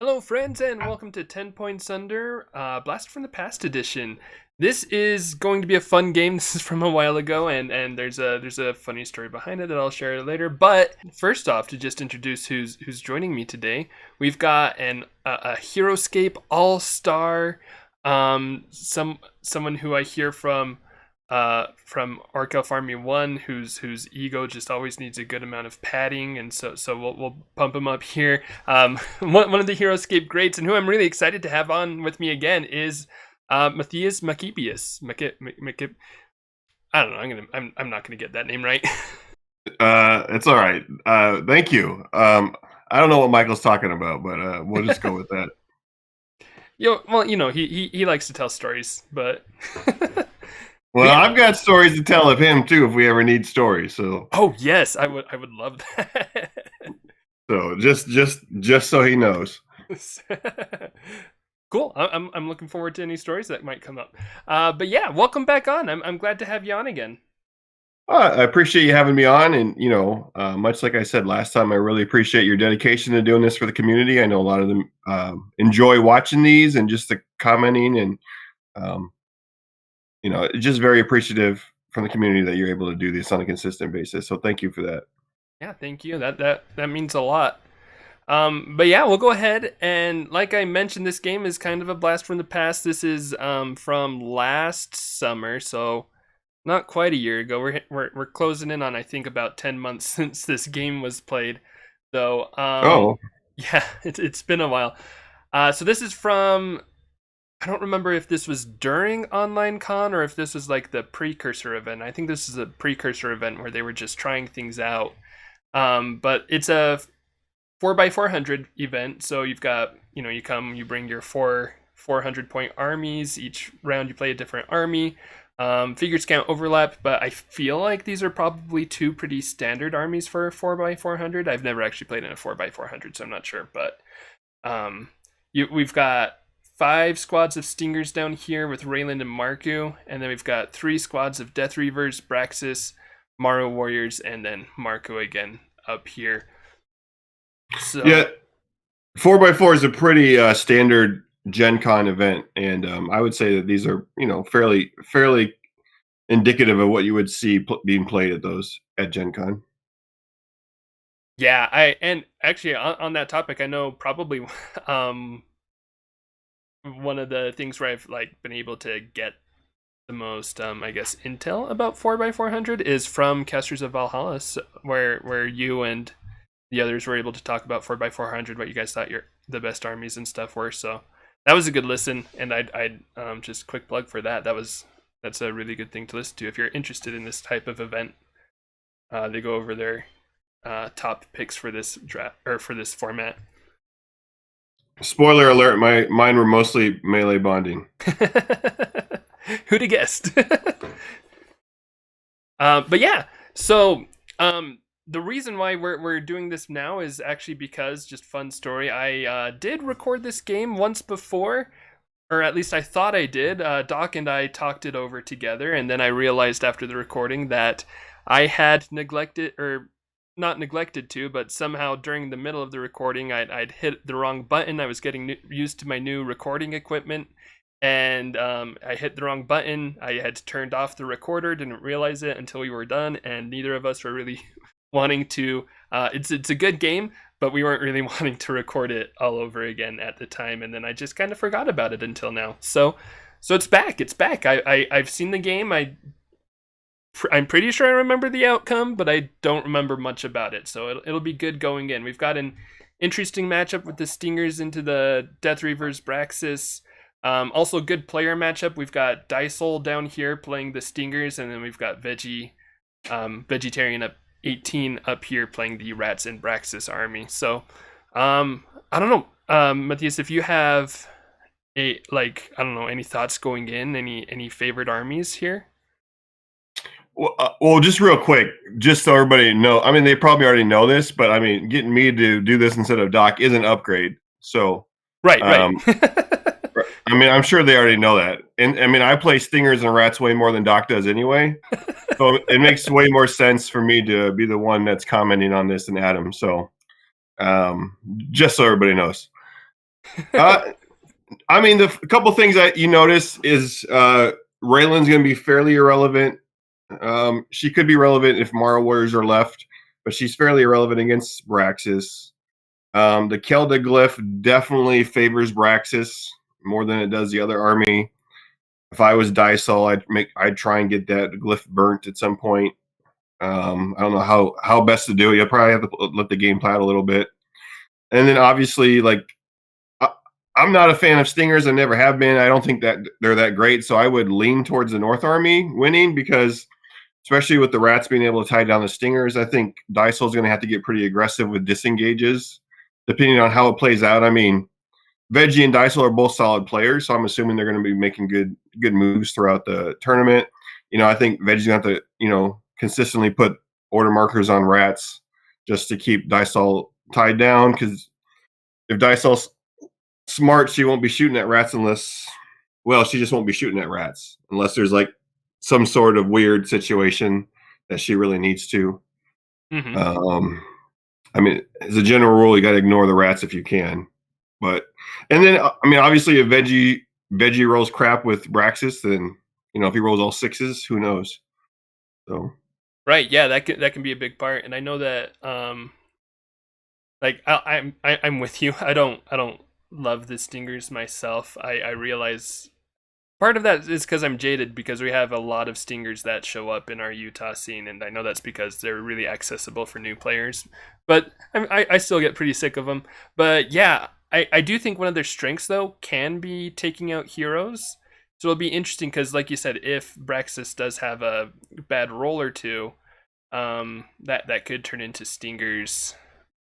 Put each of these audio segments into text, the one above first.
Hello, friends, and welcome to 10 Points Under, Blast from the Past edition. This is going to be a fun game. This is from a while ago, and there's a funny story behind it that I'll share later. But first off, to just introduce who's joining me today, we've got a Heroscape All-Star, someone who I hear from Orc Army 1, whose ego just always needs a good amount of padding, and so we'll pump him up here. One of the Heroscape greats, and who I'm really excited to have on with me again is Matthias Maccabeus. I don't know. I'm not gonna get that name right. It's all right. Thank you. I don't know what Michael's talking about, but we'll just go with that. He likes to tell stories, but Well, yeah. I've got stories to tell of him too if we ever need stories. So, Oh yes, I would love that. so just so he knows. Cool. I'm looking forward to any stories that might come up. But yeah, welcome back on. I'm glad to have you on again. I appreciate you having me on, and much like I said last time, I really appreciate your dedication to doing this for the community. I know a lot of them enjoy watching these and just the commenting, and um, just very appreciative from the community that you're able to do this on a consistent basis. So, thank you for that. Yeah, thank you. That means a lot. But yeah, we'll go ahead and like I mentioned, this game is kind of a blast from the past. This is from last summer, so not quite a year ago. We're closing in on, I think, about 10 months since this game was played. So Oh, yeah, it's been a while. So this is from, I don't remember if this was during Online Con or if this was like the precursor event. I think this is a precursor event where they were just trying things out. But it's a 4x400 event, so you've got, you bring your 400 point armies. Each round you play a different army. Figures can't overlap, but I feel like these are probably two pretty standard armies for 4x400. I've never actually played in a 4x400, so I'm not sure. But we've got 5 squads of Stingers down here with Rayland and Marku, and then we've got 3 squads of Death Reavers, Braxis, Maru Warriors, and then Marku again up here. So yeah. 4x4 is a pretty standard Gen Con event, and I would say that these are fairly indicative of what you would see being played at Gen Con. yeah, and actually on that topic, I know probably one of the things where I've like been able to get the most I guess intel about 4x400 is from Casters of Valhalla, where you and the others were able to talk about 4x400, what you guys thought the best armies and stuff were. So that was a good listen, and I'd just quick plug for that. That's a really good thing to listen to if you're interested in this type of event. They go over their top picks for this draft or for this format. Spoiler alert: mine were mostly melee bonding. Who'd have guessed? But yeah, so the reason why we're doing this now is actually because, just fun story, I did record this game once before, or at least I thought I did. Doc and I talked it over together, and then I realized after the recording that I had neglected, or not neglected to, but somehow during the middle of the recording, I'd hit the wrong button. I was getting used to my new recording equipment, and I hit the wrong button. I had turned off the recorder, didn't realize it until we were done, and neither of us were really wanting to. It's a good game, but we weren't really wanting to record it all over again at the time, and then I just kind of forgot about it until now. So it's back. It's back. I've seen the game. I'm pretty sure I remember the outcome, but I don't remember much about it. So it'll be good going in. We've got an interesting matchup with the Stingers into the Death Reavers, Braxis. Also, good player matchup. We've got Dysole down here playing the Stingers, and then we've got vegietarian18 up here playing the Rats and Braxis army. So, I don't know, Matthias, if you have any thoughts going in, any favorite armies here? Well, just real quick, just so everybody know. I mean, they probably already know this, but I mean, getting me to do this instead of Doc is an upgrade. So, Right. I mean, I'm sure they already know that. And I mean, I play Stingers and Rats way more than Doc does anyway. So it makes way more sense for me to be the one that's commenting on this than Adam. So just so everybody knows. I mean, a couple things that you notice is Raylan's going to be fairly irrelevant. She could be relevant if Mara Warriors are left, but she's fairly irrelevant against Braxis. The Kelda glyph definitely favors Braxis more than it does the other army. If I was Dysole, I'd try and get that glyph burnt at some point. I don't know how best to do it. You'll probably have to let the game play out a little bit, and then obviously I'm not a fan of stingers. I never have been. I don't think that they're that great. So I would lean towards the North Army winning because, especially with the rats being able to tie down the stingers, I think Dysol's going to have to get pretty aggressive with disengages, depending on how it plays out. I mean, Veggie and Dysole are both solid players, so I'm assuming they're going to be making good moves throughout the tournament. I think Veggie's going to have to consistently put order markers on rats just to keep Dysole tied down because if Dysole's smart, she won't be shooting at rats she just won't be shooting at rats unless there's like some sort of weird situation that she really needs to. Mm-hmm. I mean, as a general rule, you got to ignore the rats if you can. But and then I mean, obviously, if Veggie rolls crap with Braxis, then if he rolls all sixes, who knows? So Right, yeah, that can be a big part, and I know that like I'm with you. I don't love the stingers myself. I realize part of that is because I'm jaded because we have a lot of stingers that show up in our Utah scene, and I know that's because they're really accessible for new players. But I still get pretty sick of them. But yeah, I do think one of their strengths though can be taking out heroes. So it'll be interesting because, like you said, if Braxis does have a bad roll or two, that could turn into stingers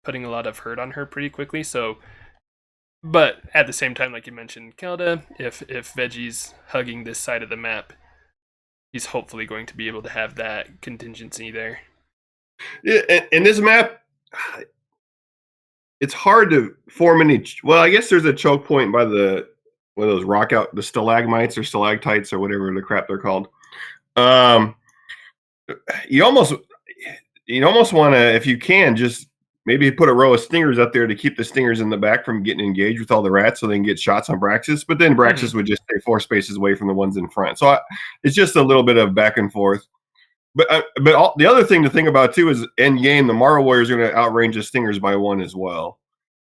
putting a lot of hurt on her pretty quickly. So, but at the same time, like you mentioned, Kelda, if Veggie's hugging this side of the map, he's hopefully going to be able to have that contingency there. yeah, and this map, it's hard to form any. Well, I guess there's a choke point by one of those the stalagmites or stalactites or whatever the crap they're called. Um, you almost want to, if you can, just maybe put a row of stingers up there to keep the stingers in the back from getting engaged with all the rats, so they can get shots on Braxis. But then Braxis would just stay 4 spaces away from the ones in front. So it's just a little bit of back and forth. But the other thing to think about too is end game. The Mara Warriors are going to outrange the stingers by 1 as well.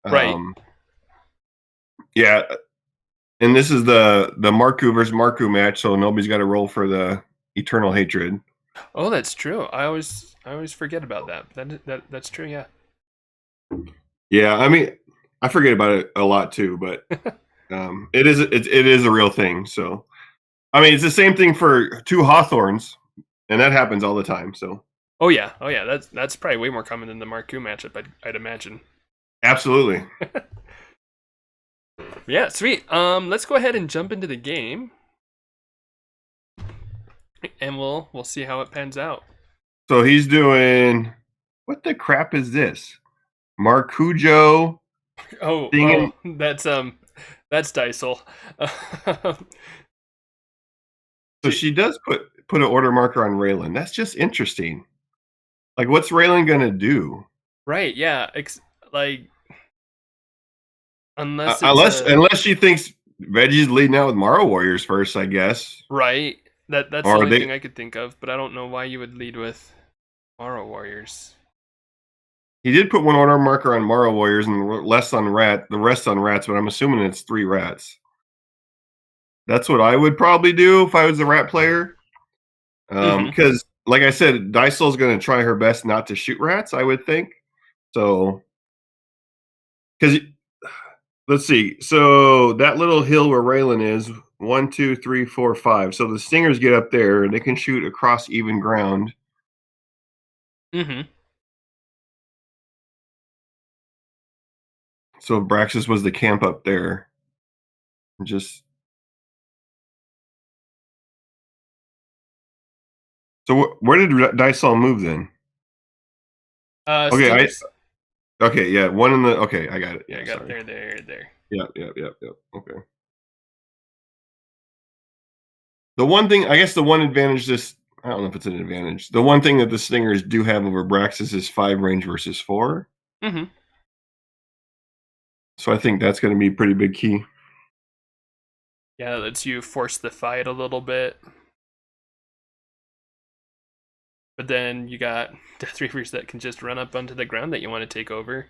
Right. Yeah, and this is the Marku versus Marku match, so nobody's got to roll for the eternal hatred. Oh, that's true. I always forget about that. That's true. Yeah. Yeah, I mean, I forget about it a lot too, but it is a real thing. So, I mean, it's the same thing for 2 Hawthorns, and that happens all the time. So, Oh yeah. That's probably way more common than the Marku matchup. I'd imagine. absolutely. Yeah, sweet. Let's go ahead and jump into the game, and we'll see how it pans out. So he's doing, what the crap is this? Marcujo. Oh, that's Dysole. So she does put an order marker on Raylan. That's just interesting. Like, what's Raylan gonna do? Right, yeah. Like, unless Unless she thinks Veggie's leading out with Mara Warriors first, I guess. right. That's the Or only thing I could think of, but I don't know why you would lead with Mara Warriors. He did put 1 order marker on Mara Warriors and the rest on rats, but I'm assuming it's 3 rats. That's what I would probably do if I was a rat player. Because, like I said, Dysole's going to try her best not to shoot rats, I would think. So, because let's see. So that little hill where Raylan is, 1, 2, 3, 4, 5. So the stingers get up there and they can shoot across even ground. So Braxis was the camp up there. Just so where did Dysole move then? Okay, okay, yeah, one in the. Okay, I got it. Yeah, I got sorry. there. Yeah. Okay. The one thing, I guess, the one advantage I don't know if it's an advantage. The one thing that the Stingers do have over Braxis is 5 range versus 4. So I think that's going to be a pretty big key. Yeah, it lets you force the fight a little bit. But then you got Death Reapers that can just run up onto the ground that you want to take over.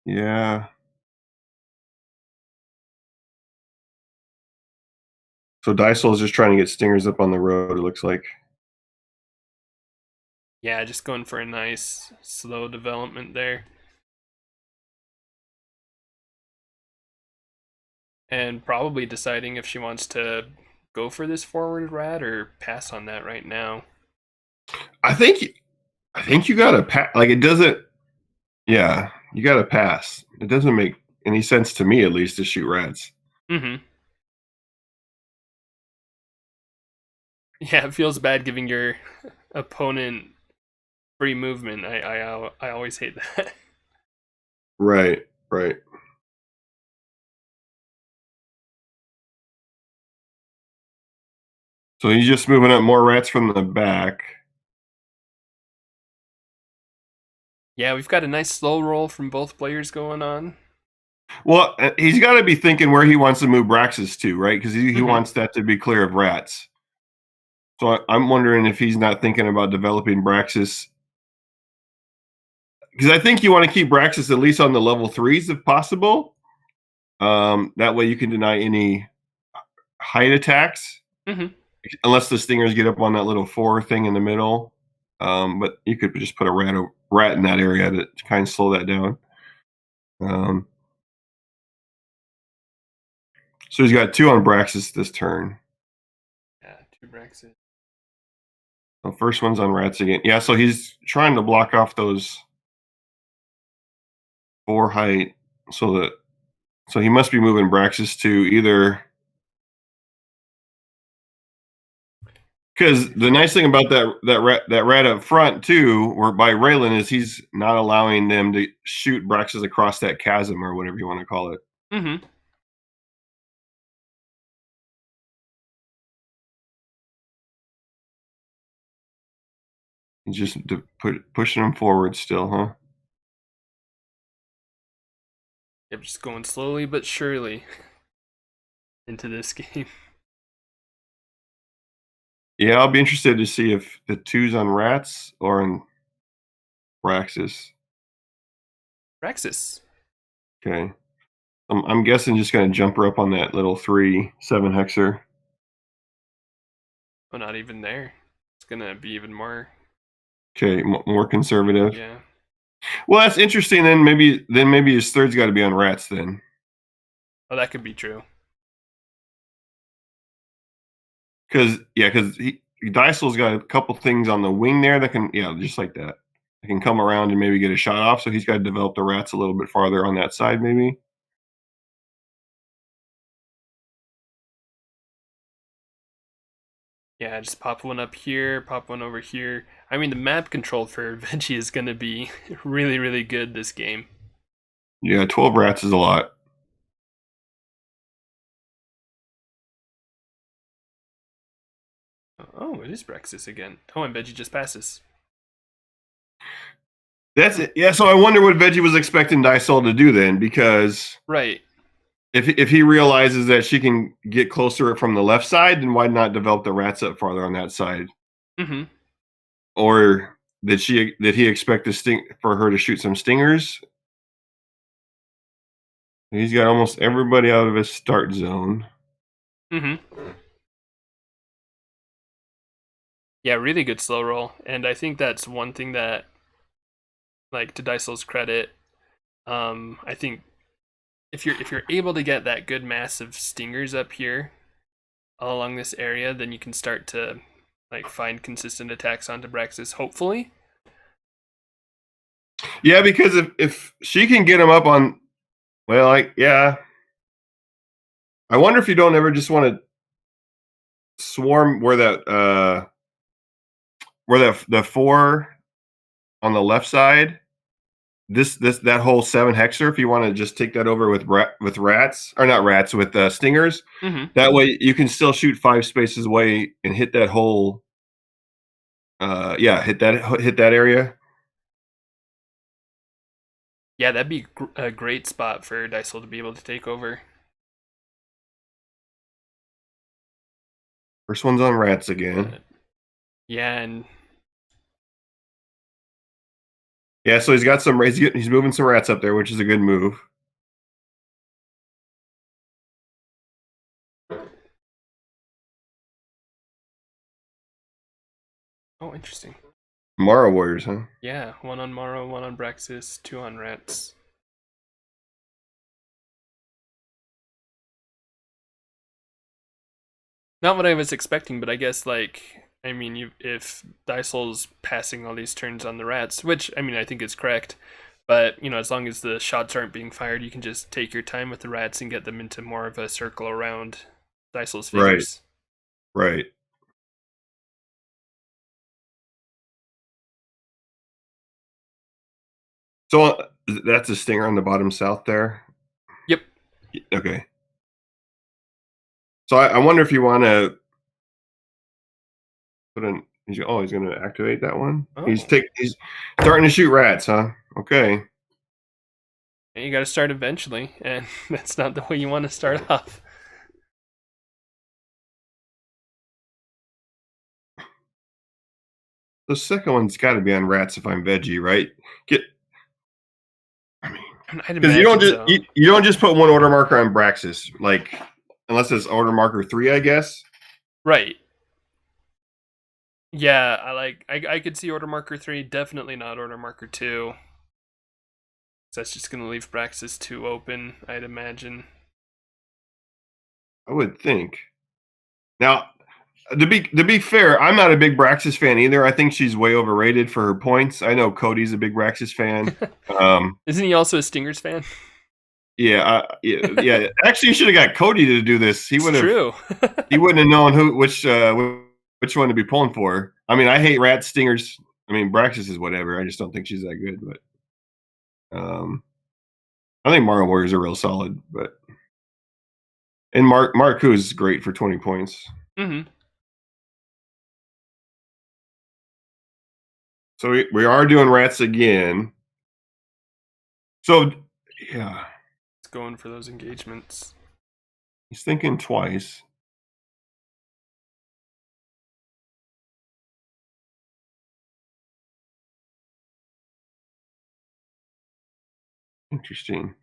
Yeah. So Dysole is just trying to get stingers up on the road, it looks like. Yeah, just going for a nice slow development there. And probably deciding if she wants to go for this forward rat or pass on that right now. I think you got to pass. Like it doesn't. Yeah, you got to pass. It doesn't make any sense to me, at least, to shoot rats. Mm-hmm. Yeah, it feels bad giving your opponent free movement. I always hate that. Right. Right. So he's just moving up more rats from the back. Yeah, we've got a nice slow roll from both players going on. Well, he's got to be thinking where he wants to move Braxis to, right? Because he Mm-hmm. wants that to be clear of rats. So I'm wondering if he's not thinking about developing Braxis, because I think you want to keep Braxis at least on the level 3s if possible. That way you can deny any height attacks, Mm-hmm. unless the stingers get up on that little 4 thing in the middle. But you could just put a rat in that area to kind of slow that down. Um, so he's got 2 on Braxis this turn. Yeah, 2 Brexit. The first one's on rats again. Yeah, so he's trying to block off those 4 height, so he must be moving Braxis to either. Because the nice thing about that rat up front too, or by Raylan, is he's not allowing them to shoot Braxis across that chasm or whatever you want to call it. Mm-hmm. He's just pushing them forward still, huh? Yep, just going slowly but surely into this game. Yeah, I'll be interested to see if the 2's on rats or on Braxis. Praxis. Okay. I'm guessing just going to jump her up on that little 3/7 hexer. Oh, not even there. It's gonna be even more. Okay, more conservative. Yeah. Well, that's interesting. Then maybe his third's got to be on rats then. Oh, that could be true. Because Dysel's got a couple things on the wing there that can, just like that. They can come around and maybe get a shot off. So he's got to develop the rats a little bit farther on that side, maybe. Yeah, just pop one up here, pop one over here. I mean, the map control for Veggie is gonna be really, really good this game. Yeah, 12 rats is a lot. Oh, it is Brexis again. Oh, and Veggie just passes. That's it. Yeah, so I wonder what Veggie was expecting Dysole to do then, because Right. if he realizes that she can get closer from the left side, then why not develop the rats up farther on that side? Mm-hmm. Or did he expect for her to shoot some stingers? He's got almost everybody out of his start zone. Mm-hmm. Yeah, really good slow roll. And I think that's one thing that, like, to Dysel's credit, I think if you're able to get that good mass of stingers up here all along this area, then you can start to like find consistent attacks onto Braxis, hopefully. Yeah, because if she can get him up on, well, I wonder if you don't ever just want to swarm where the 4 on the left side, that whole 7 hexer, if you want to just take that over with rats, or not rats, with stingers. Mm-hmm. That way you can still shoot 5 spaces away and hit that whole hit that area. Yeah, that'd be a great spot for Dysole to be able to take over. First one's on rats again. Yeah, and Yeah, so he's got some. He's moving some rats up there, which is a good move. oh, interesting. Mara Warriors, huh? Yeah, one on Morrow, one on Braxis, two on Rats. Not what I was expecting, but I guess I mean, if Dysol's passing all these turns on the Rats, which I mean I think is correct, but as long as the shots aren't being fired, you can just take your time with the Rats and get them into more of a circle around Dysol's Right, figures. right. So that's a stinger on the bottom south there. Yep. Okay. So I wonder if you want to put in. He's going to activate that one. Oh, He's starting to shoot rats, huh? Okay. and you got to start eventually, and that's not the way you want to start off. The second one's got to be on rats if I'm veggie, right? Get. I mean, I'd because you don't imagine just so. you don't just put one order marker on Braxis, like unless it's order marker 3, I guess. Right. Yeah, I could see order marker 3, definitely not order marker 2. So that's just gonna leave Braxis 2 open, I'd imagine. I would think. Now, to be fair, I'm not a big Braxis fan either. I think she's way overrated for her points. I know Cody's a big Braxis fan. Isn't he also a Stingers fan? Yeah. Actually, you should have got Cody to do this. It's true. He wouldn't have known which one to be pulling for. I mean, I hate rat stingers. I mean, Braxis is whatever. I just don't think she's that good. But I think Mara Warriors are real solid. But and Marku's great for 20 points. Mm-hmm. So we are doing rats again. So yeah, It's going for those engagements. he's thinking twice. Interesting.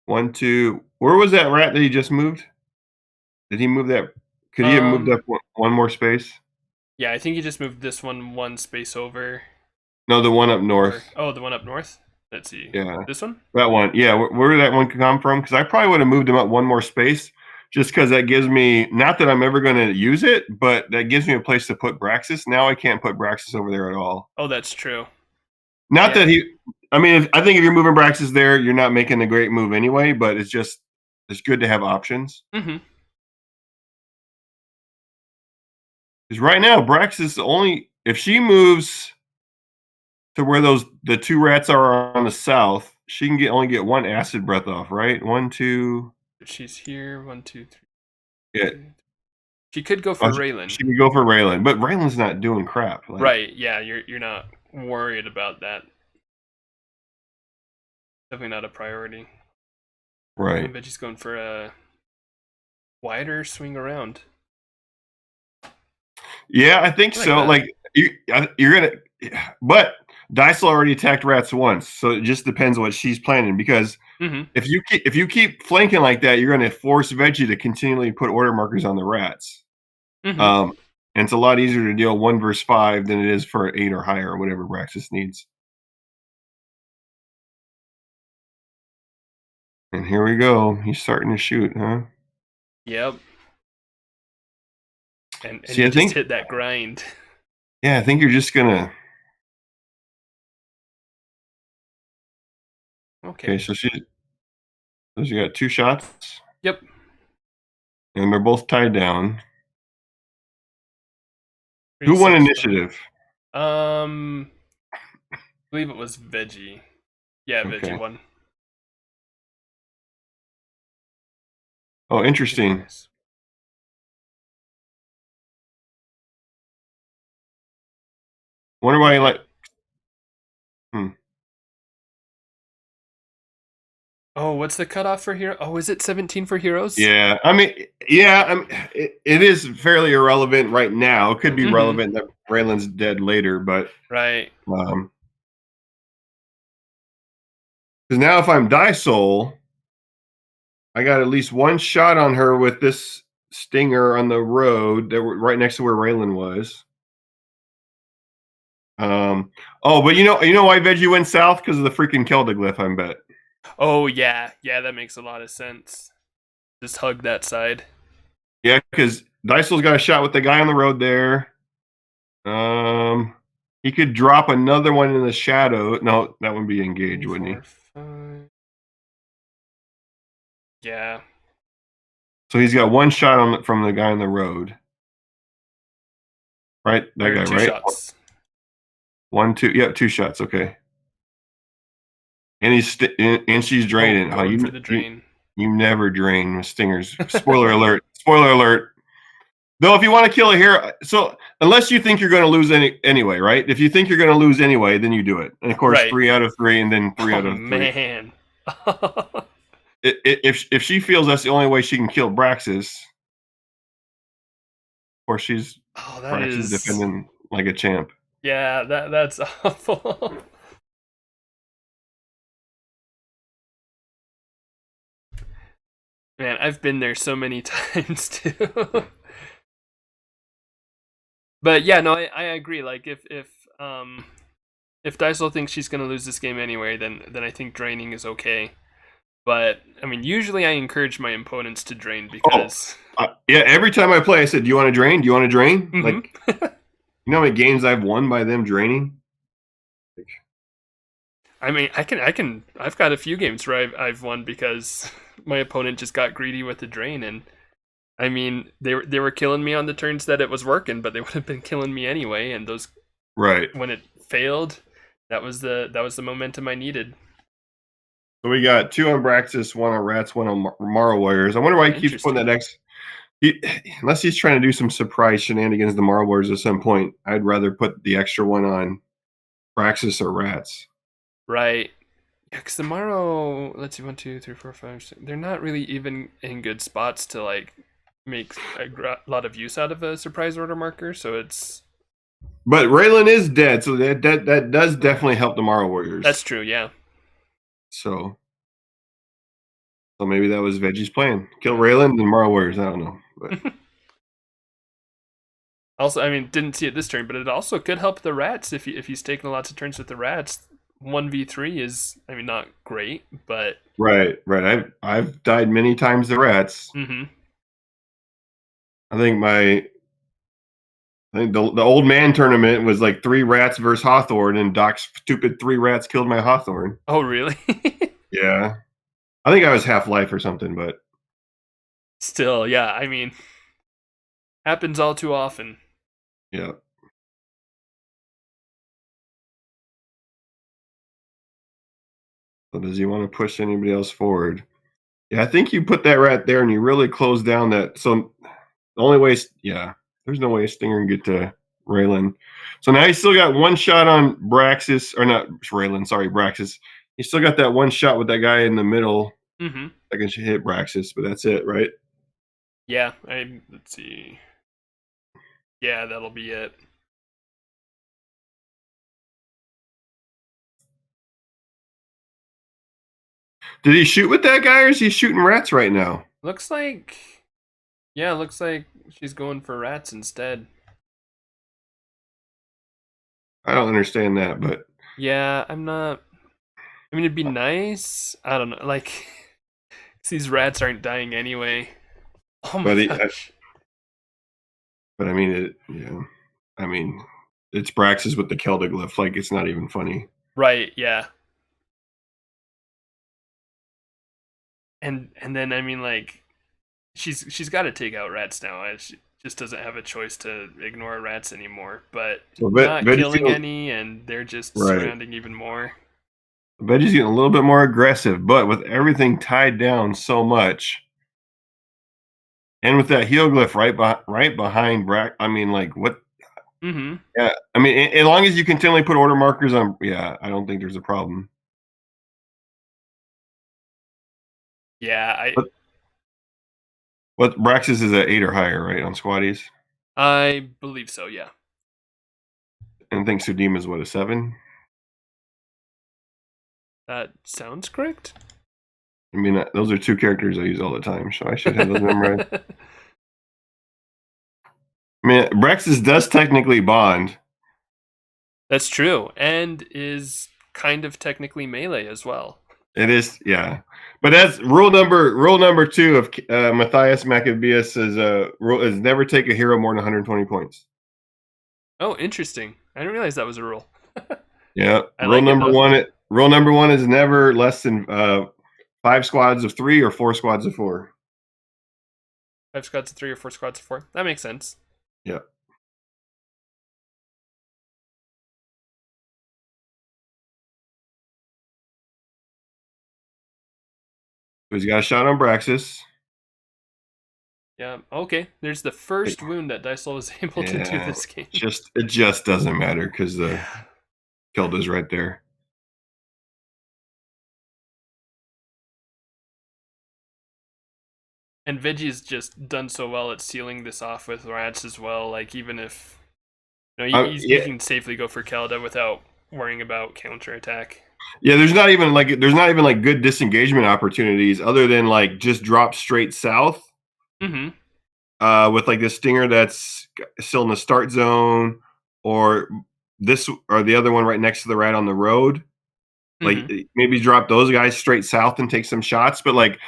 1, 2. Where was that rat that he just moved? Did he move that? Could he have moved up one more space? Yeah, I think he just moved this one space over. No, the one up north. Oh, the one up north. Let's see. Yeah, This one? that one. Yeah, where did that one come from? Because I probably would have moved him up one more space, just because that gives me, not that I'm ever going to use it, but that gives me a place to put Braxis. Now I can't put Braxis over there at all. Oh, that's true. Not that he. I mean, I think if you're moving Braxis there, you're not making a great move anyway. But it's good to have options. Mm-hmm. Because right now, Braxis only if she moves to where the two rats are on the south, she can only get one acid breath off, right? 1, 2. She's here. 1, 2, 3. Yeah. She could go for Raylan. She could go for Raylan, but Raylan's not doing crap. Right, yeah, you're not worried about that. Definitely not a priority. Right. I bet she's going for a wider swing around. Yeah, I think so. That. Like you're gonna, but Dysole already attacked rats once, so it just depends what she's planning. Because if you keep flanking like that, you're gonna force Veggie to continually put order markers on the rats. And it's a lot easier to deal 1 versus 5 than it is for 8 or higher, or whatever Braxis needs. And here we go. He's starting to shoot, huh? Yep. And See, you just hit that grind. Yeah, I think you're just gonna. Okay, so she got 2 shots. Yep. And they're both tied down. Who won initiative? I believe it was Veggie. Yeah, Okay. Veggie won. Oh, interesting. Nice. Wonder why he like. Oh, what's the cutoff for hero? Oh, is it 17 for heroes? Yeah, I mean, yeah, it is fairly irrelevant right now. It could be Mm-hmm. relevant that Raylan's dead later, but Right. because now if I'm Dysole, I got at least one shot on her with this stinger on the road that were right next to where Raylan was. Um, oh, but you know why Veggie went south? Because of the freaking Keldaglyph, I bet. Oh yeah, yeah, that makes a lot of sense. Just hug that side. Yeah, because Dysel's got a shot with the guy on the road there. He could drop another one in the shadow. No, that would be engaged, Three, wouldn't he? four, five. Yeah. So he's got one shot on from the guy on the road, right? That Or guy, two right? shots. One, two. Yep, two shots. Okay. And and she's Oh, draining. Oh, going for the drain. you never drain with stingers. Spoiler alert. Spoiler alert. Though, if you want to kill a hero, so unless you think you're going to lose anyway, right? If you think you're going to lose anyway, then you do it. And of course, Right. 3 out of 3, and then three Oh out of three. man. If she feels that's the only way she can kill Braxis, of course she's Oh, that Braxis is. defending like a champ. Yeah, that's awful. Man, I've been there so many times too. But yeah, no, I agree. Like if Dysel thinks she's gonna lose this game anyway, then I think draining is okay. But I mean, usually I encourage my opponents to drain Oh, because. yeah. Every time I play, I said, "Do you want to drain? Do you want to drain?" Hmm. Like, you know how many games I've won by them draining? I mean, I've got a few games where I've won because my opponent just got greedy with the drain, and I mean, they were killing me on the turns that it was working, but they would have been killing me anyway. And those Right. when it failed, that was the momentum I needed. So we got 2 on Braxis, 1 on Rats, 1 on Morrow Warriors. I wonder why he keeps putting Interesting. that X. Unless he's trying to do some surprise shenanigans, the Morrow Warriors at some point. I'd rather put the extra one on Braxis or Rats. Right. Yeah, because tomorrow, let's see, one, two, three, four, five, six. They're not really even in good spots to like make a lot of use out of a surprise order marker. So it's But Raylan is dead, so that does definitely help the Morrow Warriors. that's true. Yeah. So maybe that was Veggie's plan. Kill Raylan and Morrow Warriors. I don't know. But Also, I mean, didn't see it this turn, but it also could help the rats if he's taking lots of turns with the rats. 1v3 is, I mean, not great, but right. I've died many times to Rats. mm-hmm. I think the old man tournament was like 3 Rats versus Hawthorne, and Doc's stupid 3 Rats killed my Hawthorne. Oh, really? Yeah. I think I was Half-Life or something, but Still, yeah. I mean, happens all too often. yeah. So does he want to push anybody else forward? Yeah, I think you put that rat there and you really close down that. So the only way, yeah, there's no way Stinger can get to Raylan. So now he's still got one shot on Braxis, or not Raylan, sorry, Braxis. He's still got that one shot with that guy in the middle Mm-hmm. that can hit Braxis, but that's it, right? Yeah. Let's see. Yeah, that'll be it. Did he shoot with that guy, or is he shooting rats right now? Looks like, yeah, looks like she's going for rats instead. I don't understand that, but Yeah, I'm not. I mean, it'd be nice. I don't know. Like, these rats aren't dying anyway. Oh my but he, gosh. but I mean it. Yeah, I mean it's Braxis with the Keldaglyph. Like it's not even funny. Right. Yeah. And then I mean, like, she's got to take out rats now. She just doesn't have a choice to ignore rats anymore. But So not Veggie's killing getting, any, and they're just right. surrounding even more. Veggie's getting a little bit more aggressive, but with everything tied down so much, and with that heel glyph right behind Brax, I mean, like what? Mm-hmm. Yeah, I mean, as long as you continually put order markers on, yeah, I don't think there's a problem. Yeah, But what Braxis is at 8 or higher, right, on squatties? I believe so. Yeah, And I think Sudima is what, a 7? that sounds correct. I mean, those are 2 characters I use all the time, so I should have those memorized. I mean, Braxis does technically bond. That's true, and is kind of technically melee as well. It is, yeah. But that's rule number 2 of Matthias Maccabeus is never take a hero more than 120 points. Oh, interesting. I didn't realize that was a rule. Yeah. I like it though. Rule number 1 is never less than 5 squads of 3 or 4 squads of 4. 5 squads of 3 or 4 squads of 4. That makes sense. Yeah. He's got a shot on Braxis. Yeah. Okay. There's the first wound that Dysole was able to do this game. It just doesn't matter because the Kilda's right there. And Veggie's just done so well at sealing this off with rats as well. Like, even if you can safely go for Kelda without worrying about counterattack. Yeah, there's not even like good disengagement opportunities other than like just drop straight south. Mm-hmm. With like this stinger that's still in the start zone, or the other one right next to the rat on the road. Like maybe drop those guys straight south and take some shots. But like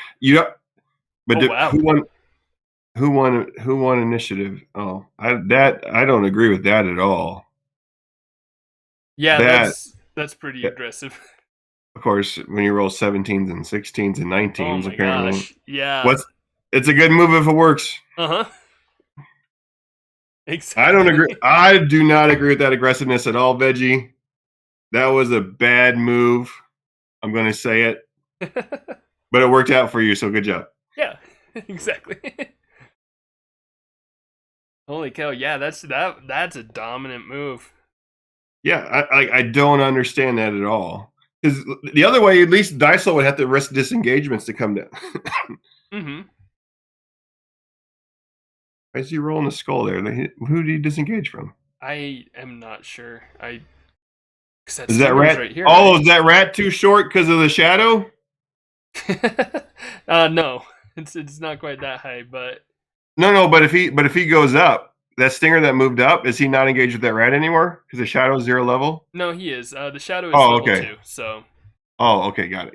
wow. Who won initiative? Oh, I don't agree with that at all. Yeah, that's pretty aggressive. Of course, when you roll 17s and 16s and 19s, apparently. Gosh. Yeah. It's a good move if it works. Uh-huh. Exactly. I don't agree. I do not agree with that aggressiveness at all, Veggie. That was a bad move. I'm going to say it. But it worked out for you, so good job. Yeah, exactly. Holy cow, yeah, that's a dominant move. Yeah, I don't understand that at all. Because the other way, at least Dysole would have to risk disengagements to come down. Mm-hmm. Why is he rolling the skull there? Who did he disengage from? I am not sure. Is that rat right here? Oh, right? Is that rat too short because of the shadow? No, it's not quite that high, but no. But if he goes up, that stinger that moved up, is he not engaged with that rat anymore? Because the shadow is 0 level. No, he is. The shadow is level 2. So. Oh, okay, got it.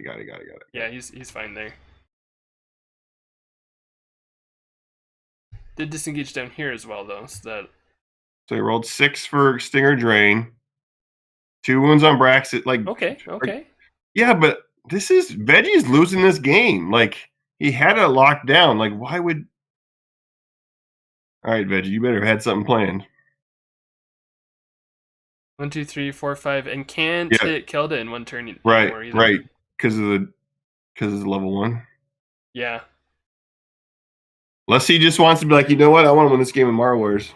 Yeah, he's fine there. Did disengage down here as well, though. So he rolled 6 for stinger drain. 2 wounds on Braxis. Like okay. Yeah, but this is Veggie's losing this game. Like he had it locked down. Like why would? All right, Veggie, you better have had something planned. 1, 2, 3, 4, 5, and can't hit Kelda in one turn. Right, because it's level 1. Yeah. Unless he just wants to be like, you know what, I want to win this game in Mar Wars.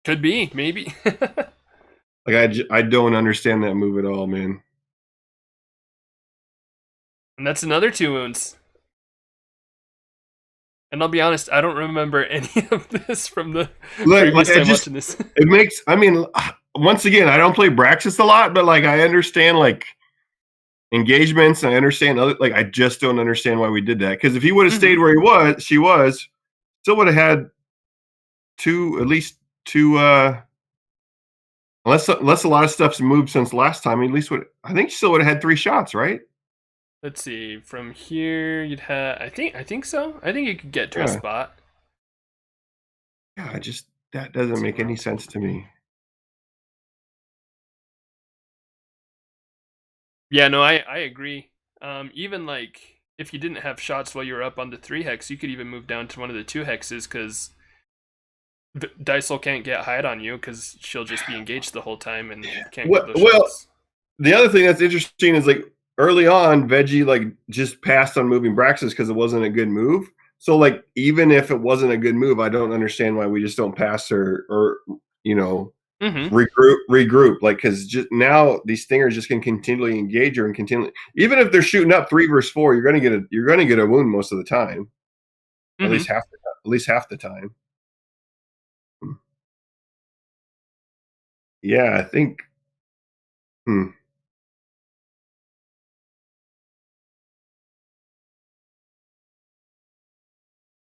Could be, maybe. Like I don't understand that move at all, man. And that's another 2 wounds. And I'll be honest, I don't remember any of this from the previous time watching this. It makes, I mean, once again, I don't play Braxis a lot, but like I understand like engagements. I understand I just don't understand why we did that. Because if he would have stayed where she was, still would have had at least two. Unless a lot of stuff's moved since last time, I think she still would have had 3 shots, right? Let's see. From here, you'd have. I think so. I think you could get to a spot. Yeah, that doesn't make any sense to me. Yeah, no, I agree. Even like if you didn't have shots while you were up on the 3 hex, you could even move down to one of the 2 hexes because Dysole can't get hide on you because she'll just be engaged the whole time and can't get those shots. The other thing that's interesting is like early on, Veggie like just passed on moving Braxis because it wasn't a good move. So like even if it wasn't a good move, I don't understand why we just don't pass her or regroup, like, because just now these stingers just can continually engage her and continually, even if they're shooting up 3 versus 4, you're gonna get a wound most of the time, at Mm-hmm. least half the time. Yeah, I think. Hmm.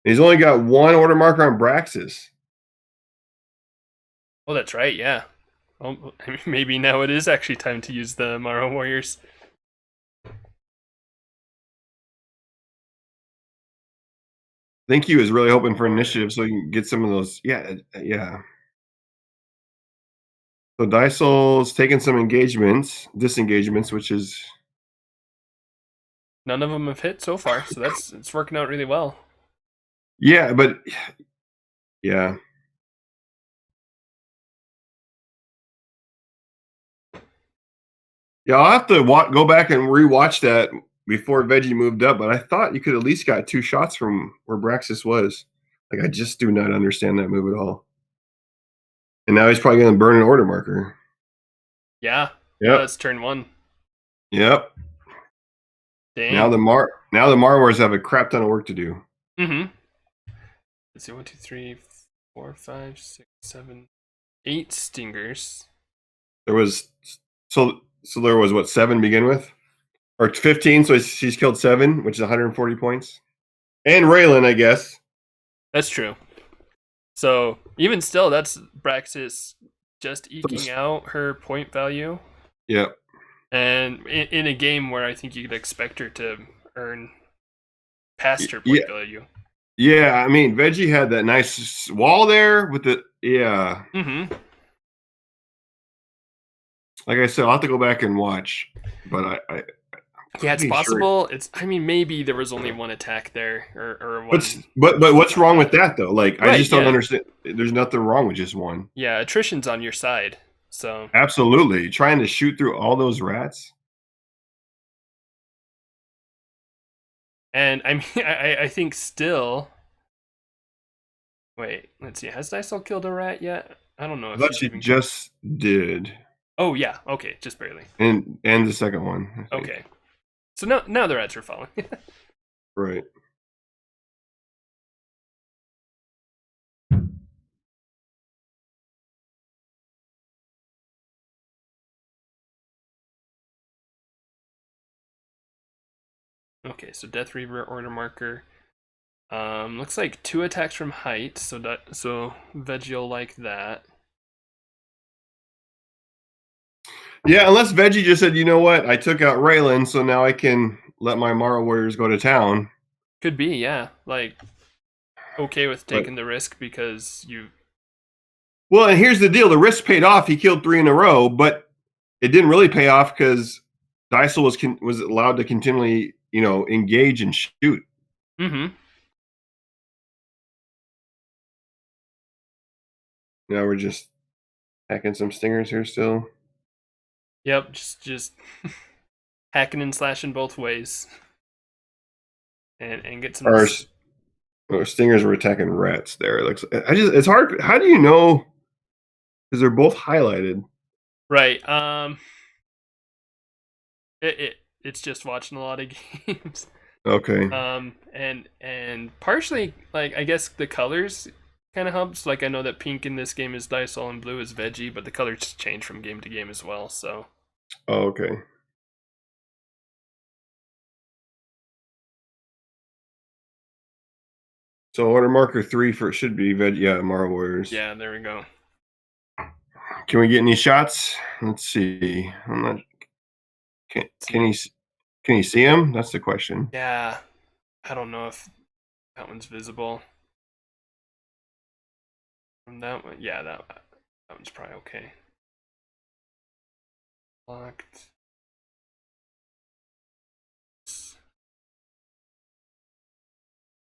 He's only got one order marker on Braxis. Oh, that's right. Yeah. Oh, maybe now it is actually time to use the Morrow Warriors. I think he was really hoping for initiative so he can get some of those. Yeah, yeah. So Dysole's taking some disengagements, which is. None of them have hit so far, so it's working out really well. Yeah, but yeah. Yeah, I'll have to go back and rewatch that before Veggie moved up, but I thought you could at least got 2 shots from where Braxis was. Like, I just do not understand that move at all. And now he's probably gonna burn an order marker. Yeah. Yeah, Yep. that's turn 1. Yep. Now Dang. the Marwars have a crap ton of work to do. Mm-hmm. Let's see, 1, 2, 3, 4, 5, 6, 7, 8 stingers. There was so there was what, 7 to begin with? Or 15, so she's killed 7, which is 140 points. And Raylan, I guess. That's true. So even still, that's Braxis just eking out her point value. Yep. And in a game where I think you could expect her to earn past her Yeah. point value. Yeah, I mean, Veggie had that nice wall there with the yeah. Mm-hmm. Like I said, I'll have to go back and watch, but I'm Yeah, it's pretty sure. possible. I mean, maybe there was only one attack there, or one. But what's wrong with that though? Like, I Right? just don't Yeah. understand. There's nothing wrong with just one. Yeah. Attrition's on your side, so. Absolutely, trying to shoot through all those rats. And I mean, I think still. Wait, let's see. Has Dysole killed a rat yet? I don't know I if thought she's she even. just did, Oh yeah. Okay, just barely. and the second one, I think. Okay. So now the rats are falling. Right. Okay, so Death Reaver order marker. Looks like 2 attacks from height, so Veggie will like that. Yeah, unless Veggie just said, you know what, I took out Raylan, so now I can let my Morrow Warriors go to town. Could be, yeah. Like, okay with But taking the risk because you. well, and here's the deal: the risk paid off. He killed 3 in a row, but it didn't really pay off because Dysel was allowed to continually, engage and shoot. Mm-hmm. Now we're just hacking some stingers here still. Yep, just hacking and slashing both ways, and get some. Our stingers were attacking rats. There, it looks. It's hard. How do you know? Because they're both highlighted. Right. It's just watching a lot of games. Okay. And partially, like, I guess the colors kind of helps. Like, I know that pink in this game is Dysole and blue is Veggie, but the colors change from game to game as well. So. Oh, okay. So order marker 3 for it should be yeah, Morrow Warriors. Yeah, there we go. Can we get any shots? Let's see. I'm not. Can you see him? That's the question. Yeah, I don't know if that one's visible. From that one, yeah, that one's probably okay. Locked.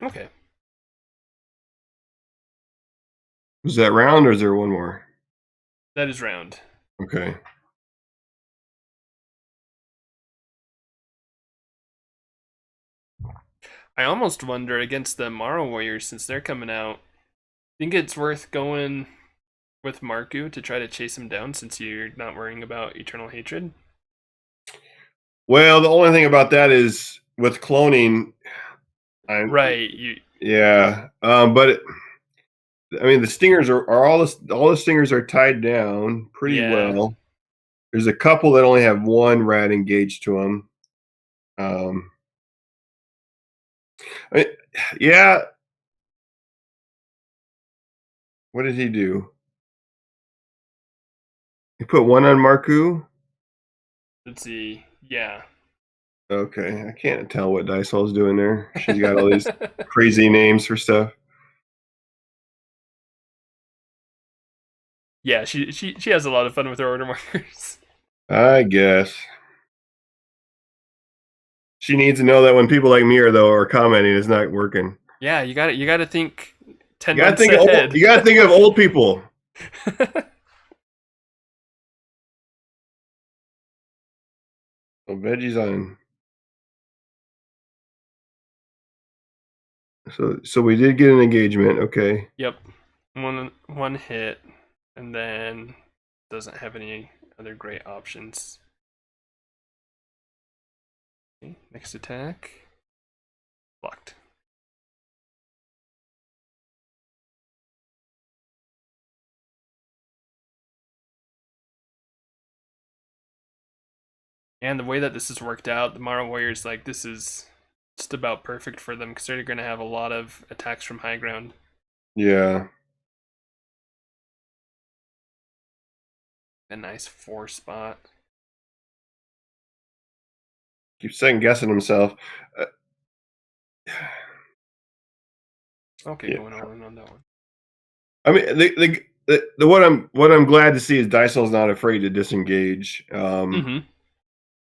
Okay. Was that round or is there one more? That is round. Okay. I almost wonder against the Morrow Warriors since they're coming out. I think it's worth going with Marku to try to chase him down since you're not worrying about eternal hatred? Well, the only thing about that is with cloning, Right. yeah. But I mean, the stingers are all the stingers are tied down pretty Yeah. well. There's a couple that only have one rat engaged to them. Um, yeah. What did he do? He put one on Marku. Let's see. Yeah. Okay, I can't tell what Dysole's doing there. She's got all these crazy names for stuff. Yeah, she has a lot of fun with her order markers. I guess she needs to know that when people like me are commenting, it's not working. Yeah, you got to think 10 You gotta months think ahead. you gotta think of old people. So veggies on. So we did get an engagement. Okay. Yep. One hit, and then doesn't have any other great options. Okay, next attack. Blocked. And the way that this has worked out, the Mara Warriors, like, this is just about perfect for them because they're going to have a lot of attacks from high ground. Yeah. A nice 4 spot. Keeps second guessing himself. Okay, yeah. Going all in on that one. I mean, the what I'm glad to see is Dysole's not afraid to disengage.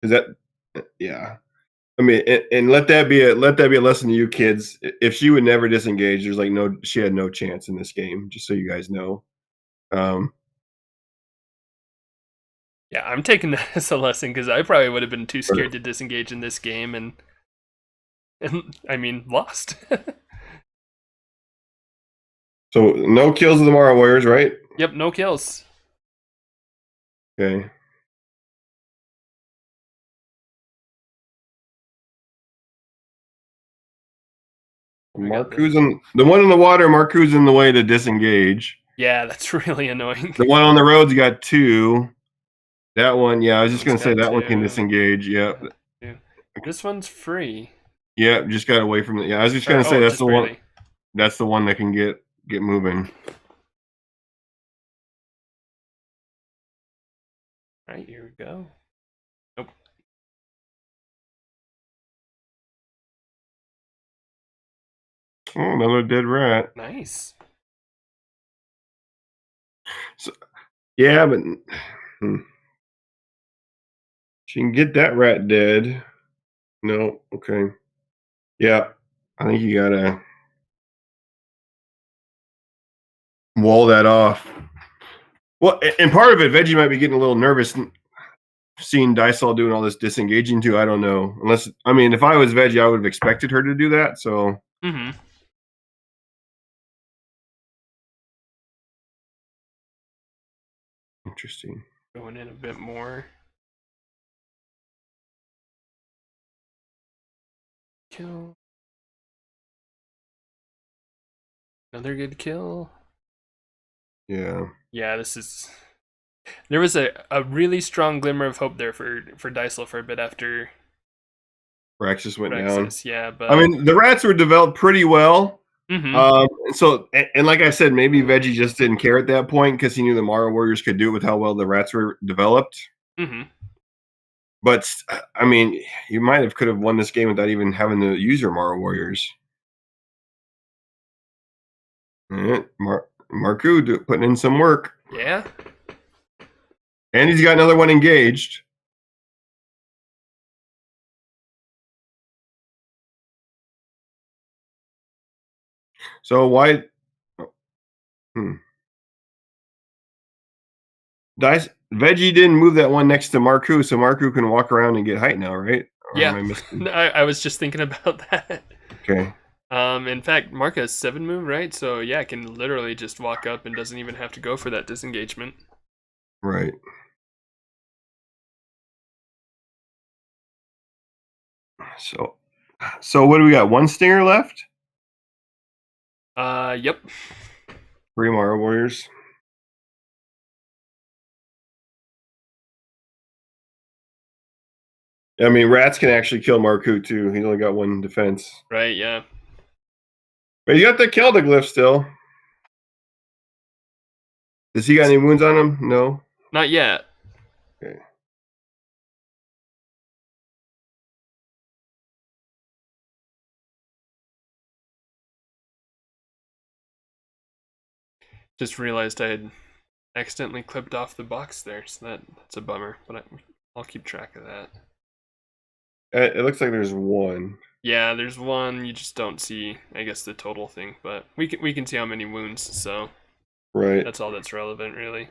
Is that, yeah. I mean, and let that be a lesson to you kids. If she would never disengage, there's like she had no chance in this game. Just so you guys know. Yeah, I'm taking that as a lesson because I probably would have been too scared to disengage in this game, and I mean, lost. So no kills of the Mara Warriors, right? Yep, no kills. Okay. Marku's in the one in the water. Marku's in the way to disengage. Yeah, that's really annoying. The one on the road's got 2. That one, yeah, I was just gonna say that 2. One can disengage. Yep. Yeah. This one's free. Yep, just got away from it. Yeah, I was just gonna say that's the barely. One. That's the one that can get moving. All right, here we go. Nope. Oh, another dead rat. Nice. So, yeah, but she can get that rat dead. No, okay. Yeah, I think you gotta wall that off. Well, and part of it, Veggie might be getting a little nervous seeing Dysole doing all this disengaging too. I don't know. Unless, I mean, if I was Veggie, I would have expected her to do that. So. Interesting. Going in a bit more. Kill. Another good kill. Yeah. Yeah, this is. There was a really strong glimmer of hope there for Dysole for a bit after Praxis went down. Yeah, but I mean, the rats were developed pretty well. So, and like I said, maybe Veggie just didn't care at that point because he knew the Mara Warriors could do it with how well the rats were developed. But I mean, you could have won this game without even having to use your Mara Warriors. Marku putting in some work. Yeah. And he's got another one engaged. So why? Veggie didn't move that one next to Marku, so Marku can walk around and get height now, right? Or yeah. I was just thinking about that. Okay. In fact, Mark has 7 move, right? So yeah, can literally just walk up and doesn't even have to go for that disengagement. Right. So, what do we got? One stinger left? Yep. 3 Mara Warriors. I mean, rats can actually kill Marku too. He's only got 1 defense. Right, yeah. But you got the Kelda glyph still. Does he got any wounds on him? No. Not yet. Okay. Just realized I had accidentally clipped off the box there, so that's a bummer. But I'll keep track of that. It looks like there's 1. Yeah, there's 1. You just don't see, I guess, the total thing, but we can see how many wounds. So Right. that's all that's relevant, really.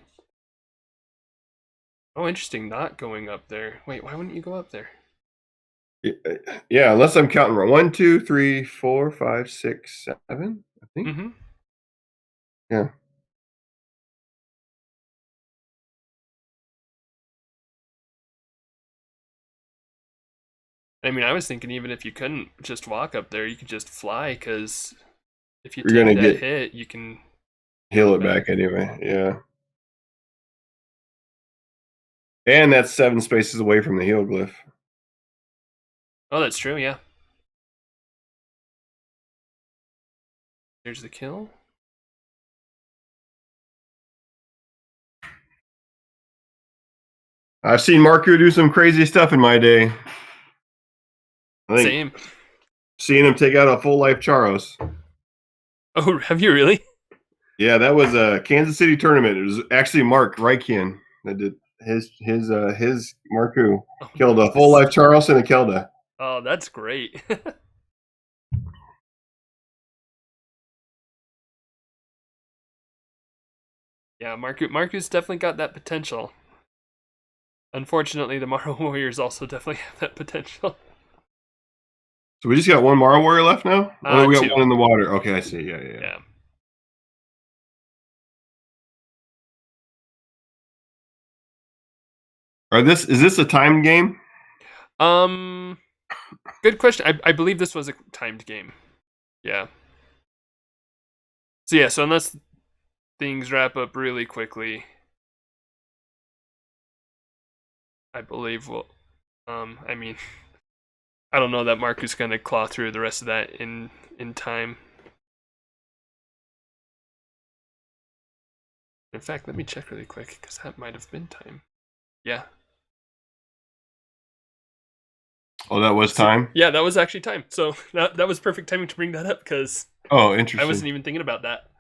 Oh, interesting. Not going up there. Wait, why wouldn't you go up there? Yeah, unless I'm counting wrong. 1, 2, 3, 4, 5, 6, 7. I think. Mm-hmm. Yeah. I mean, I was thinking even if you couldn't just walk up there, you could just fly, because if you You're take gonna that get hit, you can heal it back anyway. Yeah. And that's 7 spaces away from the heal glyph. Oh, that's true, yeah. There's the kill. I've seen Marku do some crazy stuff in my day. I think Same. seeing him take out a full life Charos. Oh, have you really? Yeah, that was a Kansas City tournament. It was actually Mark Reikian that did his Marku Oh, killed a nice. full life Charos and a Kelda. Oh, that's great. Yeah, Marku's definitely got that potential. Unfortunately, the Morrow Warriors also definitely have that potential. So we just got 1 Mara Warrior left now? Oh, no, we got 2. 1 in the water. Okay, I see. Yeah. Yeah. Is this a timed game? Good question. I believe this was a timed game. Yeah. So yeah, so unless things wrap up really quickly, I believe we'll I mean, I don't know that Marku's gonna claw through the rest of that in time. In fact, let me check really quick, because that might have been time. Yeah. Oh, that was time? Yeah, that was actually time. So that was perfect timing to bring that up, because Oh, I interesting. wasn't even thinking about that.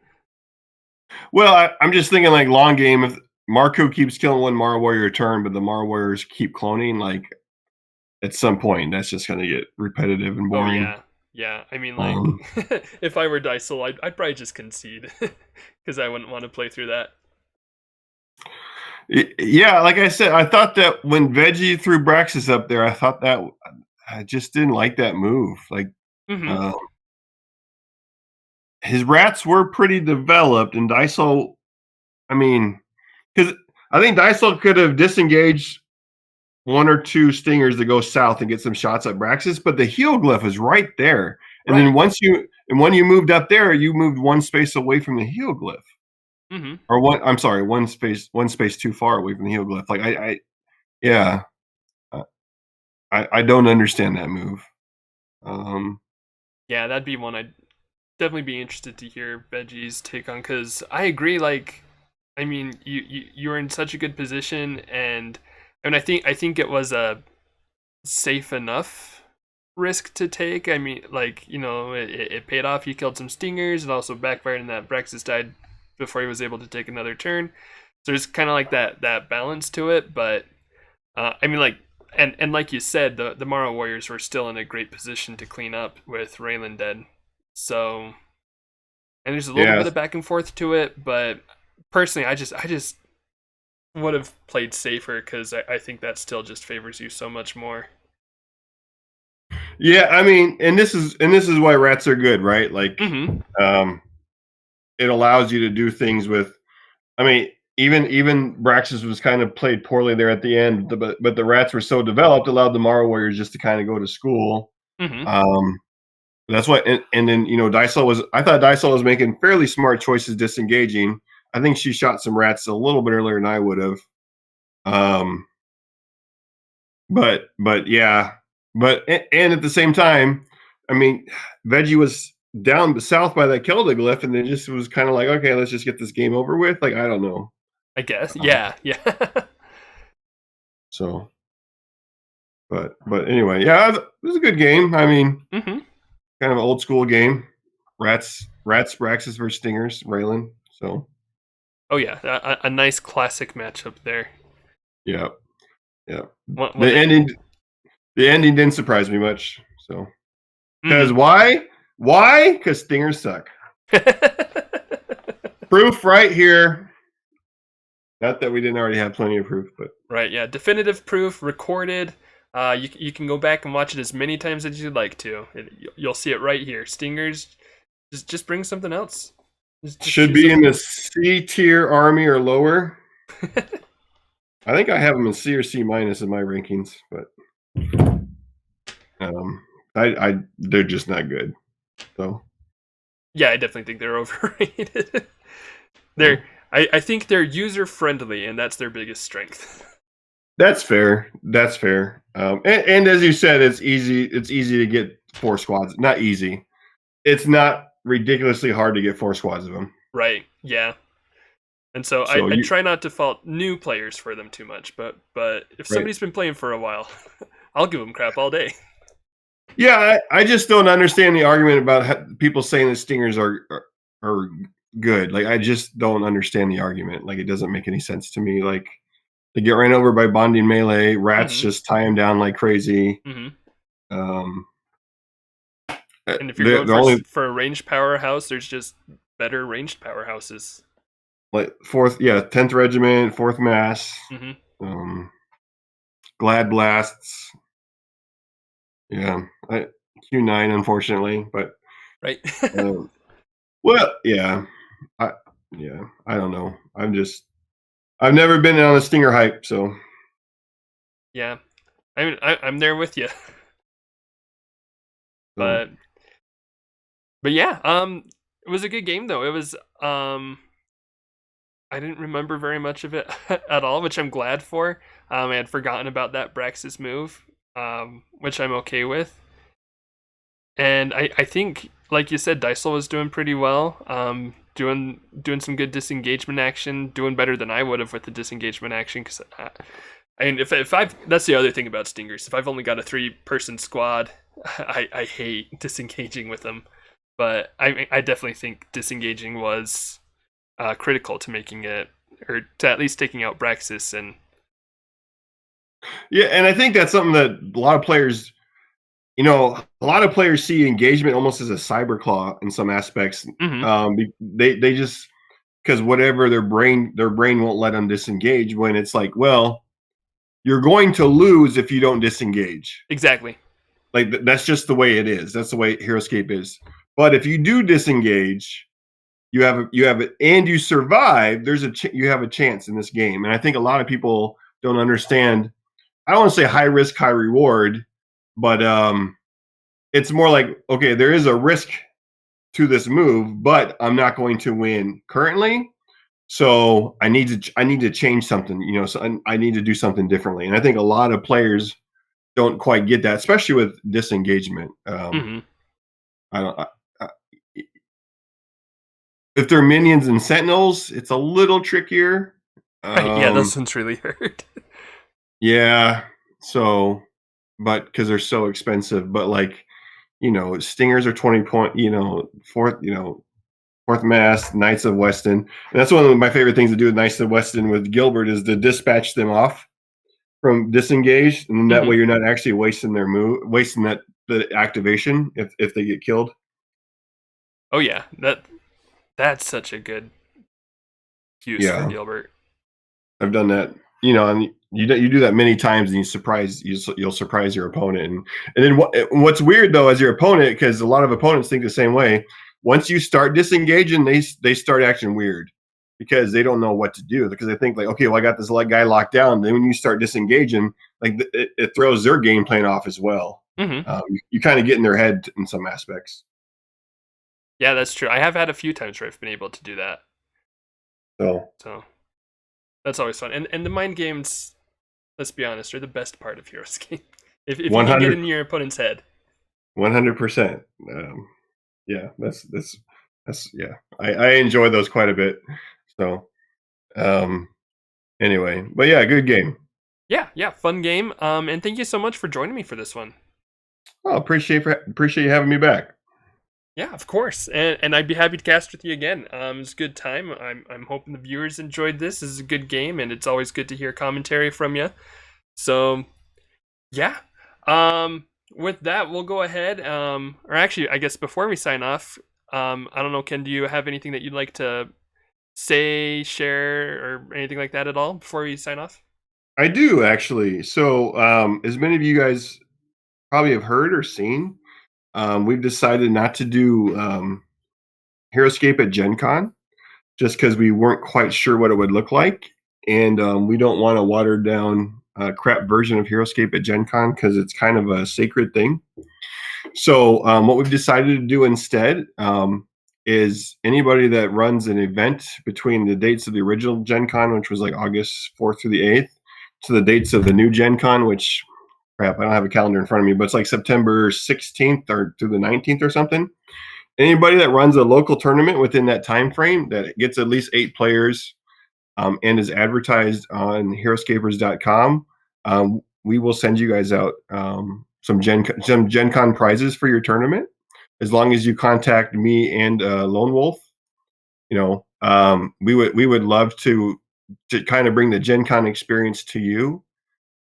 Well, I'm just thinking like long game. If Marku keeps killing 1 Mara Warrior a turn, but the Mara Warriors keep cloning, like at some point that's just going to get repetitive and Oh boring. yeah, yeah. I mean, like, if I were Dysole, I'd probably just concede, because I wouldn't want to play through that. Yeah, like I said, I thought that when Veggie threw Braxis up there, I thought that I just didn't like that move. Like, his rats were pretty developed, and Dysole, I mean, because I think Dysole could have disengaged 1 or 2 stingers to go south and get some shots at Braxis, but the heal glyph is right there. And then when you moved up there, you moved 1 space away from the heal glyph. Or I'm sorry, 1 space too far away from the heal glyph. Like yeah. I don't understand that move. Yeah, that'd be one I'd definitely be interested to hear Veggie's take on, because I agree. Like, I mean, you were in such a good position, and I think it was a safe enough risk to take. I mean, like, it paid off. You killed some stingers. It also backfired in that Brexis died before he was able to take another turn. So there's kind of like that balance to it. But I mean, like, and like you said, the Morrow Warriors were still in a great position to clean up with Raylan dead. So, and there's a little bit of back and forth to it, but personally, I just would have played safer, because I think that still just favors you so much more. Yeah, I mean, and this is why rats are good, right? Like, Mm-hmm. um, it allows you to do things with. I mean, even Braxis was kind of played poorly there at the end, but the rats were so developed, allowed the Morrow Warriors just to kind of go to school. Mm-hmm. Um, that's what, and then Dysole was. I thought Dysole was making fairly smart choices, disengaging. I think she shot some rats a little bit earlier than I would have. Um, but yeah, and at the same time, I mean, Veggie was down south by that Keldaglyph, and then just was kind of like, okay, let's just get this game over with. Like, I don't know. I guess. Um, Yeah. Yeah. so, but anyway, yeah, it was a good game. I mean, Mm-hmm. kind of an old school game. Rats, Braxis versus Stingers, Raylan. So, Oh yeah, a nice classic matchup there. yeah, yeah. When The they. ending, the ending didn't surprise me much. So, because Mm-hmm. why? Why? Because Stingers suck. Proof right here. Not that we didn't already have plenty of proof, but Right. Yeah. Definitive proof, recorded. You can go back and watch it as many times as you'd like to. You'll see it right here. Stingers. Just bring something else. Just should choose be in something the else. C tier army or lower. I think I have them in C or C minus in my rankings, but um, they're just not good. So, Yeah, I definitely think they're overrated. they're so I think they're user friendly, and that's their biggest strength. that's fair. That's fair. And as you said, it's easy. It's easy to get 4 squads. Not easy. It's not ridiculously hard to get 4 squads of them. Right. Yeah. And so So I you, try not to fault new players for them too much, but if right? somebody's been playing for a while, I'll give them crap all day. Yeah, I just don't understand the argument about people saying that stingers are good. Like, I just don't understand the argument. Like, it doesn't make any sense to me. Like, they get ran over by bonding melee. Rats Mm-hmm. just tie them down like crazy. Mm-hmm. Um, And if you're the going the only for a ranged powerhouse, there's just better ranged powerhouses. like fourth, yeah, 10th Regiment, Fourth Mass, Mm-hmm. um, Glad Blasts. Yeah, Q9, unfortunately, but Right. um, well, yeah, I yeah, I don't know. I've never been on a stinger hype, so Yeah. I mean, I'm there with you, so but yeah. It was a good game though. It was I didn't remember very much of it at all, which I'm glad for. I had forgotten about that Braxis move, which I'm okay with. And I think, like you said, Dysole was doing pretty well. Doing some good disengagement action, doing better than I would have with the disengagement action. Because I mean, if I've that's the other thing about Stingers. If I've only got a 3-person squad, I hate disengaging with them. But I definitely think disengaging was critical to making it, or to at least taking out Braxis. And yeah, and I think that's something that a lot of players, a lot of players see engagement almost as a cyber claw in some aspects. mm-hmm, They just because whatever their brain won't let them disengage when it's like, well, you're going to lose if you don't disengage. exactly, Like that's just the way it is. That's the way Heroscape is. But if you do disengage, you have it, and you survive. You have a chance in this game, and I think a lot of people don't understand. I don't want to say high risk, high reward, but it's more like, okay, there is a risk to this move, but I'm not going to win currently. So I need to change something, so I need to do something differently. And I think a lot of players don't quite get that, especially with disengagement. mm-hmm. I don't. I, if they're minions and sentinels, it's a little trickier. Right, yeah, Um, those ones really hurt. yeah. So, but because they're so expensive, but like, stingers are 20 point. Fourth Mass, Knights of Weston. And that's one of my favorite things to do with Knights of Weston with Gilbert is to dispatch them off from disengaged, and that way Mm-hmm. you're not actually wasting the activation if they get killed. Oh yeah, that's such a good use for Yeah, Gilbert. I've done that. And you do that many times, and you'll surprise your opponent. And then what's weird though, as your opponent, because a lot of opponents think the same way. Once you start disengaging, they start acting weird because they don't know what to do, because they think like, okay, well, I got this guy locked down. Then when you start disengaging, like it throws their game plan off as well. Mm-hmm. You kind of get in their head in some aspects. Yeah, that's true. I have had a few times where I've been able to do that. So So that's always fun. And the mind games, let's be honest, are the best part of Heroscape. If you can get 100 in your opponent's head. 100%. Yeah, that's yeah. I enjoy those quite a bit. So um anyway, but yeah, good game. Yeah, yeah, fun game. And thank you so much for joining me for this one. Oh, appreciate you having me back. Yeah, of course. And I'd be happy to cast with you again. It's a good time. I'm hoping the viewers enjoyed this. This is a good game, and it's always good to hear commentary from you. So yeah. With that, we'll go ahead. Or actually, I guess before we sign off, I don't know, Ken, do you have anything that you'd like to say, share, or anything like that at all before we sign off? I do actually. So as many of you guys probably have heard or seen, we've decided not to do Heroscape at Gen Con, just because we weren't quite sure what it would look like. And we don't want a watered down crap version of Heroscape at Gen Con, because it's kind of a sacred thing. So what we've decided to do instead is anybody that runs an event between the dates of the original Gen Con, which was like August 4th through the 8th, to the dates of the new Gen Con, which, crap, I don't have a calendar in front of me, but it's like September 16th or through the 19th or something. Anybody that runs a local tournament within that time frame that gets at least 8 players and is advertised on heroscapers.com, we will send you guys out some Gen Con prizes for your tournament, as long as you contact me and Lone Wolf. We would love to kind of bring the Gen Con experience to you.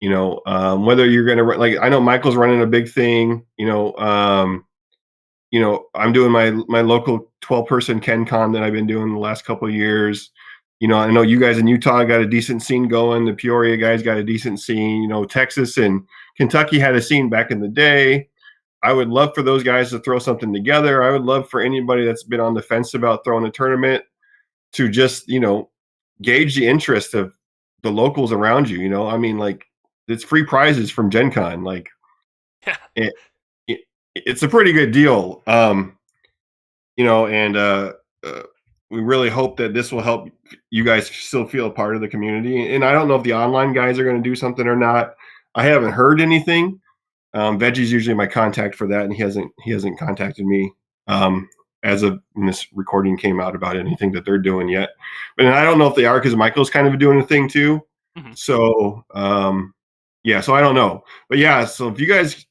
Whether you're going to like, I know Michael's running a big thing. I'm doing my local 12-person Ken Con that I've been doing the last couple of years. I know you guys in Utah got a decent scene going. The Peoria guys got a decent scene. Texas and Kentucky had a scene back in the day. I would love for those guys to throw something together. I would love for anybody that's been on the fence about throwing a tournament to just, gauge the interest of the locals around you. I mean, like, it's free prizes from Gen Con. Like, Yeah. it's a pretty good deal. And we really hope that this will help you guys still feel a part of the community. And I don't know if the online guys are going to do something or not. I haven't heard anything. Veggie's usually my contact for that, and he hasn't contacted me as of when this recording came out about anything that they're doing yet. But I don't know if they are, because Michael's kind of doing a thing too. Mm-hmm. So yeah, so I don't know. But yeah, so if you guys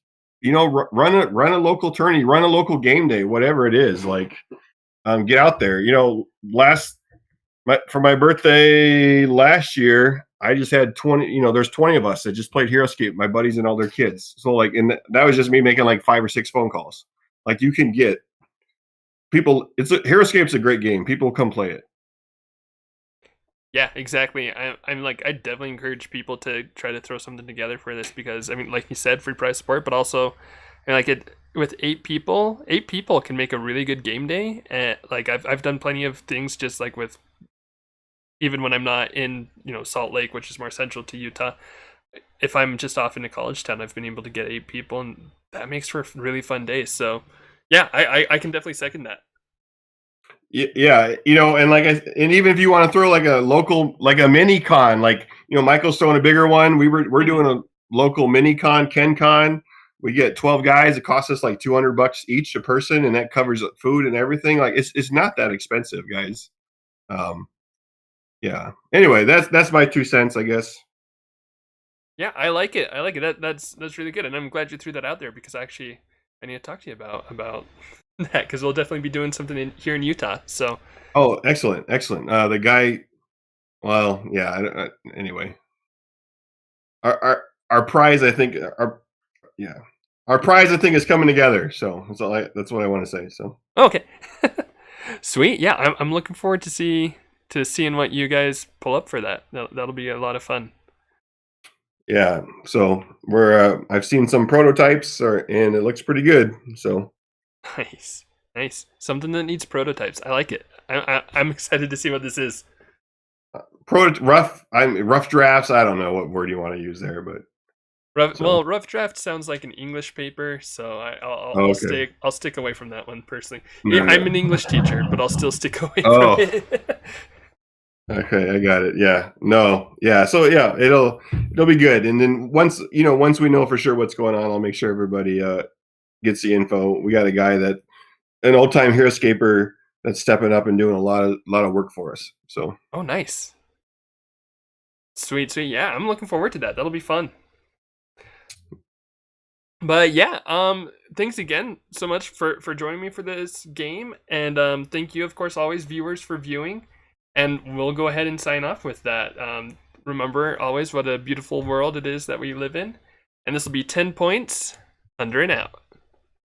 run a local tourney, run a local game day, whatever it is, like get out there. For my birthday last year, I just had 20. There's 20 of us that just played Heroscape, my buddies and all their kids. So like, and that was just me making like 5 or 6 phone calls. Like, you can get people. Heroscape's a great game. People come play it. Yeah, exactly. I'm like, I definitely encourage people to try to throw something together for this, because I mean, like you said, free prize support, but also, like, it with 8 people can make a really good game day. And like, I've done plenty of things just like with, even when I'm not in Salt Lake, which is more central to Utah. If I'm just off in a college town, I've been able to get 8 people, and that makes for really fun days. So yeah, I can definitely second that. Yeah, and even if you want to throw like a local, like a mini con, like Michael's throwing a bigger one. We're doing a local mini con, Ken Con. We get 12 guys. It costs us like $200 each a person, and that covers food and everything. Like, it's not that expensive, guys. Yeah. Anyway, that's my 2 cents, I guess. Yeah, I like it. I like it. That's really good, and I'm glad you threw that out there, because actually I need to talk to you about that, because we'll definitely be doing something here in Utah. So. Oh, excellent. The guy. Well, yeah. Anyway, our prize, I think, our prize, I think, is coming together. So that's what I want to say. So. Okay. Sweet. Yeah, I'm looking forward to seeing what you guys pull up for that. That'll be a lot of fun. Yeah, so we're I've seen some prototypes, and it looks pretty good. So Nice, nice. Something that needs prototypes. I like it. I'm excited to see what this is. rough drafts. I don't know what word you want to use there, but so Rough draft sounds like an English paper, so okay. I'll stick away from that one personally. No, I'm an no. English teacher, but I'll still stick away from Oh, it. okay, I got it. Yeah, no, yeah. So yeah, it'll be good. And then once we know for sure what's going on, I'll make sure everybody gets the info. We got a guy that an old time Heroscaper that's stepping up and doing a lot of work for us. So Oh, nice. Sweet, sweet. Yeah, I'm looking forward to that. That'll be fun. But yeah, thanks again so much for joining me for this game, and thank you, of course, always viewers for viewing, and we'll go ahead and sign off with that. Remember always what a beautiful world it is that we live in, and this will be 10 points under and out.